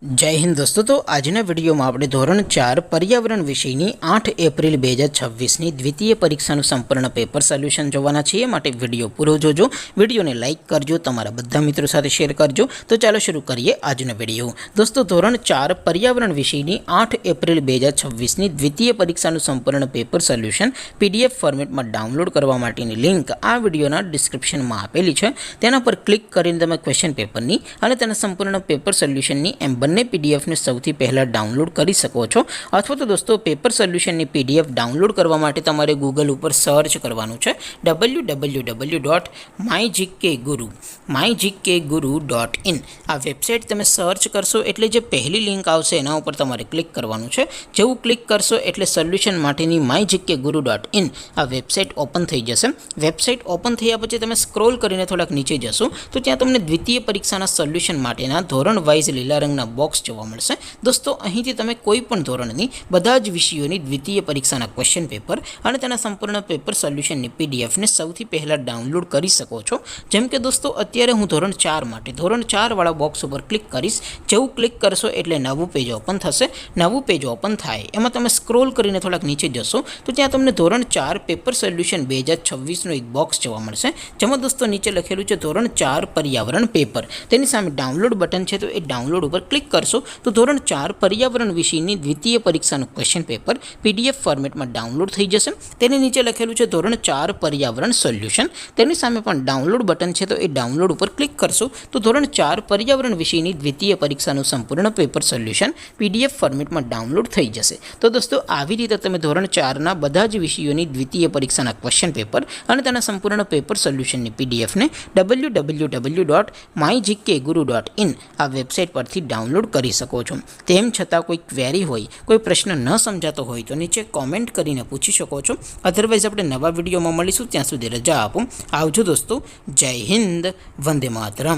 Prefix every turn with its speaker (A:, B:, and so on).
A: जय हिंद दोस्तों। तो आजना विडियो में આપણે ધોરણ 4 पर्यावरण વિષયની 8 એપ્રિલ 2026 ની દ્વિતીય પરીક્ષાનું સંપૂર્ણ પેપર સોલ્યુશન જોવાના છીએ। માટે વિડિયો પૂરો જોજો, વિડિયોને લાઈક કરજો, તમારા બધા મિત્રો સાથે શેર કરજો। તો ચાલો શરૂ કરીએ આજનો વિડિયો। દોસ્તો ધોરણ 4 पर्यावरण વિષયની 8 એપ્રિલ 2026 ની દ્વિતીય પરીક્ષાનું સંપૂર્ણ પેપર સોલ્યુશન PDF ફોર્મેટમાં ડાઉનલોડ કરવા માટેની લિંક આ વિડિયોના ડિસ્ક્રિપ્શનમાં આપેલી છે। તેના પર ક્લિક કરીને તમે ક્વેશ્ચન પેપરની અને તેના સંપૂર્ણ પેપર સોલ્યુશનની એમ બંને PDF ने સૌથી પહેલા ડાઉનલોડ કરી શકો છો। અથવા તો દોસ્તો પેપર સોલ્યુશનની PDF ડાઉનલોડ કરવા માટે તમારે ગૂગલ ઉપર સર્ચ કરવાનું છે www.mygkguru.in। આ વેબસાઇટ તમે સર્ચ કરશો એટલે જે પહેલી લિંક આવશે એના ઉપર તમારે ક્લિક કરવાનું છે। જેવું ક્લિક કરશો એટલે સોલ્યુશન માટેની mygkguru.in આ વેબસાઇટ ઓપન થઈ જશે। વેબસાઇટ ઓપન થયા પછી તમે સ્ક્રોલ કરીને થોડાક નીચે જશો તો ત્યાં તમને દ્વિતીય પરીક્ષાના સોલ્યુશન માટેના ધોરણ વાઇઝ લીલા રંગના બોક્સ જોવા મળશે। દોસ્તો અહીંથી તમે કોઈ પણ ધોરણની બધા જ વિષયોની દ્વિતીય પરીક્ષાના ક્વેશ્ચન પેપર અને તેના સંપૂર્ણ પેપર સોલ્યુશનની PDF ને સૌથી પહેલા ડાઉનલોડ કરી શકો છો। જેમ કે દોસ્તો અત્યારે હું ધોરણ 4 માટે ધોરણ 4 વાળા બોક્સ ઉપર ક્લિક કરીશ। જેવું ક્લિક કરશો એટલે નવું પેજ ઓપન થશે। નવું પેજ ઓપન થાય એમાં તમે સ્ક્રોલ કરીને થોડાક નીચે જશો તો ત્યાં તમને ધોરણ 4 પેપર સોલ્યુશન 2026 નો એક બોક્સ જોવા મળશે। જેમાં દોસ્તો નીચે લખેલું છે ધોરણ 4 पर्यावरण पेपर। તેની સામે ડાઉનલોડ બટન છે તો એ ડાઉનલોડ ઉપર ક્લિક કરશો तो ધોરણ 4 पर्यावरण વિષયની દ્વિતીય પરીક્ષાનું ક્વેશ્ચન પેપર PDF ફોર્મેટમાં ડાઉનલોડ થઈ જશે। તેની નીચે લખેલું છે ધોરણ 4 पर्यावरण સોલ્યુશન। તેની સામે પણ ડાઉનલોડ બટન છે તો એ ડાઉનલોડ ઉપર ક્લિક કરશો તો ધોરણ 4 पर्यावरण વિષયની દ્વિતીય પરીક્ષાનું સંપૂર્ણ પેપર સોલ્યુશન PDF ફોર્મેટમાં ડાઉનલોડ થઈ જશે। તો દોસ્તો આવી રીતે તમે ધોરણ 4 ના બધા જ વિષયોની દ્વિતીય પરીક્ષાના ક્વેશ્ચન પેપર અને તેના સંપૂર્ણ પેપર સોલ્યુશનની PDF ને www.mygkguru.in આ વેબસાઇટ પરથી ડાઉનલોડ કરી શકો છો। તેમ છતાં કોઈ ક્વેરી હોય, કોઈ પ્રશ્ન ન સમજાતો હોય તો નીચે કોમેન્ટ કરીને પૂછી શકો છો। અધરવાઇઝ આપણે નવા વિડીયોમાં મળીશું, ત્યાં સુધી રજા આપો। આવજો દોસ્તો। જય હિન્દ, વંદે માતરમ।